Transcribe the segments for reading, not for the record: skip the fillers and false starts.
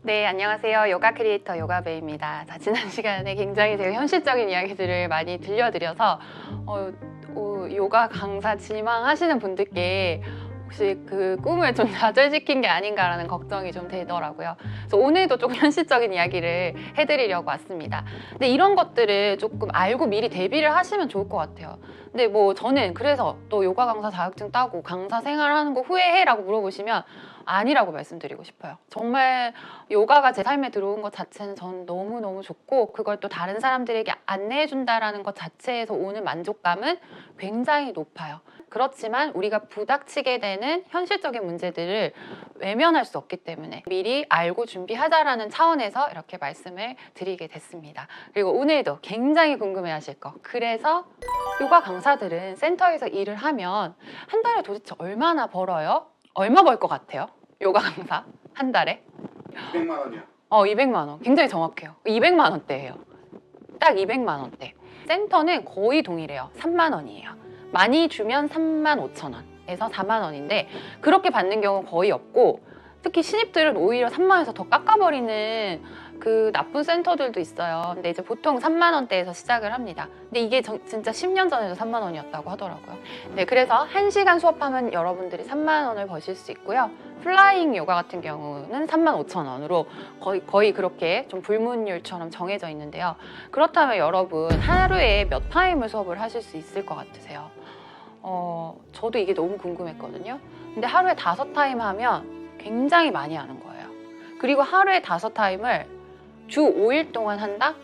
네, 안녕하세요. 요가 크리에이터 요가베입니다. 자, 지난 시간에 굉장히 제가 현실적인 이야기들을 많이 들려드려서 요가 강사 지망하시는 분들께 혹시 그 꿈을 좀 좌절시킨 게 아닌가라는 걱정이 좀 되더라고요. 그래서 오늘도 조금 현실적인 이야기를 해드리려고 왔습니다. 근데 이런 것들을 조금 알고 미리 대비를 하시면 좋을 것 같아요. 근데 뭐 저는 그래서 또 요가 강사 자격증 따고 강사 생활하는 거 후회해? 라고 물어보시면 아니라고 말씀드리고 싶어요. 정말 요가가 제 삶에 들어온 것 자체는 전 너무너무 좋고, 그걸 또 다른 사람들에게 안내해 준다라는 것 자체에서 오는 만족감은 굉장히 높아요. 그렇지만 우리가 부닥치게 되는 현실적인 문제들을 외면할 수 없기 때문에 미리 알고 준비하자라는 차원에서 이렇게 말씀을 드리게 됐습니다. 그리고 오늘도 굉장히 궁금해하실 거. 그래서 요가 강사들은 센터에서 일을 하면 한 달에 도대체 얼마나 벌어요? 얼마 벌 것 같아요? 요가 강사 한 달에? 200만 원이요. 200만 원. 굉장히 정확해요. 200만 원대예요. 딱 200만 원대. 센터는 거의 동일해요. 3만 원이에요. 많이 주면 3만 5천 원에서 4만 원인데 그렇게 받는 경우는 거의 없고, 특히 신입들은 오히려 3만 원에서 더 깎아버리는 그 나쁜 센터들도 있어요. 근데 이제 보통 3만 원대에서 시작을 합니다. 근데 이게 진짜 10년 전에도 3만 원이었다고 하더라고요. 네, 그래서 1시간 수업하면 여러분들이 3만 원을 버실 수 있고요. 플라잉 요가 같은 경우는 3만 5천 원으로 거의 그렇게 좀 불문율처럼 정해져 있는데요. 그렇다면 여러분 하루에 몇 타임을 수업을 하실 수 있을 것 같으세요? 저도 이게 너무 궁금했거든요. 근데 하루에 5타임 하면 굉장히 많이 하는 거예요. 그리고 하루에 5타임을 주 5일 동안 한다?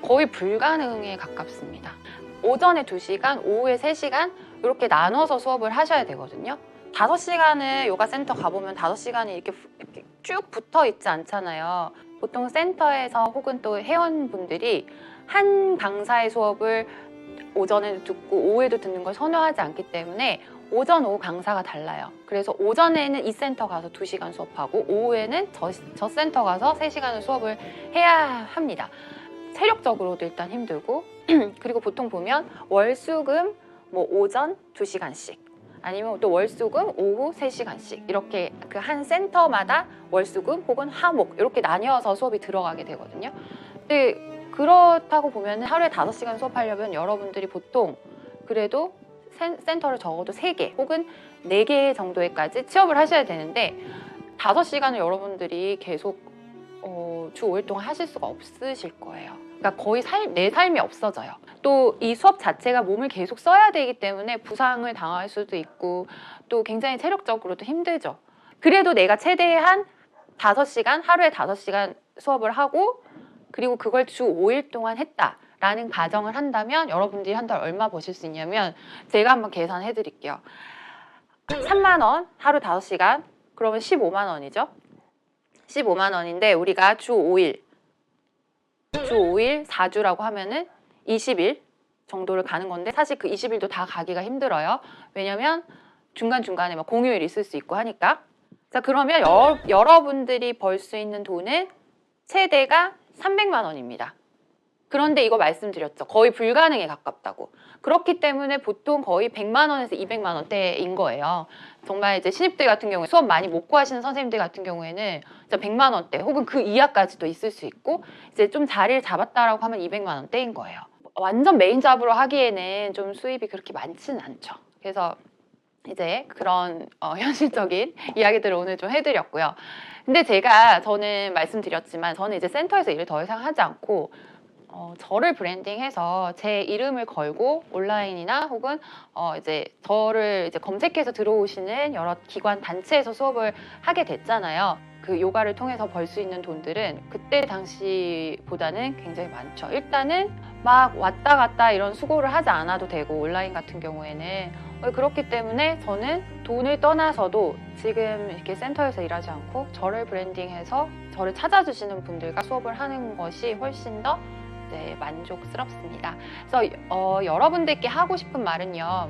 거의 불가능에 가깝습니다. 오전에 2시간, 오후에 3시간 이렇게 나눠서 수업을 하셔야 되거든요. 5시간을 요가 센터 가보면 5시간이 이렇게 쭉 붙어 있지 않잖아요. 보통 센터에서 혹은 또 회원분들이 한 강사의 수업을 오전에도 듣고 오후에도 듣는 걸 선호하지 않기 때문에 오전, 오후 강사가 달라요. 그래서 오전에는 이 센터 가서 2시간 수업하고 오후에는 저 센터 가서 3시간을 수업을 해야 합니다. 체력적으로도 일단 힘들고 그리고 보통 보면 월수금 뭐 오전 2시간씩 아니면 또 월수금 오후 3시간씩 이렇게 그 한 센터마다 월수금 혹은 화목 이렇게 나뉘어서 수업이 들어가게 되거든요. 근데 그렇다고 보면 하루에 5시간 수업하려면 여러분들이 보통 그래도 센터를 적어도 3개 혹은 4개 정도에까지 취업을 하셔야 되는데 5시간을 여러분들이 계속 주 5일 동안 하실 수가 없으실 거예요. 그러니까 거의 내 삶이 없어져요. 또 이 수업 자체가 몸을 계속 써야 되기 때문에 부상을 당할 수도 있고 또 굉장히 체력적으로도 힘들죠. 그래도 내가 최대한 5시간, 하루에 5시간 수업을 하고 그리고 그걸 주 5일 동안 했다라는 가정을 한다면 여러분들이 한 달 얼마 버실 수 있냐면 제가 한번 계산해 드릴게요. 3만 원, 하루 5시간, 그러면 15만 원이죠. 15만 원인데 우리가 주 5일 4주라고 하면은 20일 정도를 가는 건데 사실 그 20일도 다 가기가 힘들어요. 왜냐면 중간중간에 막 공휴일 있을 수 있고 하니까. 자, 그러면 여러분들이 벌 수 있는 돈은 최대가 300만 원입니다. 그런데 이거 말씀드렸죠. 거의 불가능에 가깝다고. 그렇기 때문에 보통 거의 100만 원에서 200만 원대인 거예요. 정말 이제 신입들 같은 경우에 수업 많이 못 구하시는 선생님들 같은 경우에는 진짜 100만 원대 혹은 그 이하까지도 있을 수 있고 이제 좀 자리를 잡았다라고 하면 200만 원대인 거예요. 완전 메인 잡으로 하기에는 좀 수입이 그렇게 많지는 않죠. 그래서 이제 그런 현실적인 이야기들을 오늘 좀 해드렸고요. 근데 저는 말씀드렸지만 저는 이제 센터에서 일을 더 이상 하지 않고 저를 브랜딩해서 제 이름을 걸고 온라인이나 혹은 이제 저를 이제 검색해서 들어오시는 여러 기관 단체에서 수업을 하게 됐잖아요. 그 요가를 통해서 벌 수 있는 돈들은 그때 당시보다는 굉장히 많죠. 일단은 막 왔다 갔다 이런 수고를 하지 않아도 되고 온라인 같은 경우에는 그렇기 때문에 저는 돈을 떠나서도 지금 이렇게 센터에서 일하지 않고 저를 브랜딩해서 저를 찾아주시는 분들과 수업을 하는 것이 훨씬 더 만족스럽습니다. 그래서 여러분들께 하고 싶은 말은요.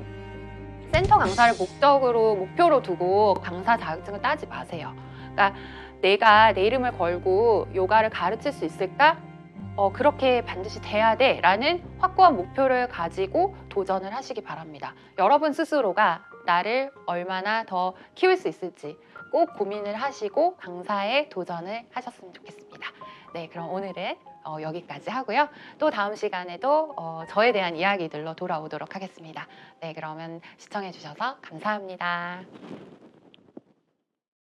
센터 강사를 목표로 두고 강사 자격증을 따지 마세요. 그러니까 내가 내 이름을 걸고 요가를 가르칠 수 있을까? 그렇게 반드시 돼야 돼 라는 확고한 목표를 가지고 도전을 하시기 바랍니다. 여러분 스스로가 나를 얼마나 더 키울 수 있을지, 꼭 고민을 하시고 강사에 도전을 하셨으면 좋겠습니다. 네, 그럼 오늘은 여기까지 하고요. 또 다음 시간에도 저에 대한 이야기들로 돌아오도록 하겠습니다. 네, 그러면 시청해 주셔서 감사합니다.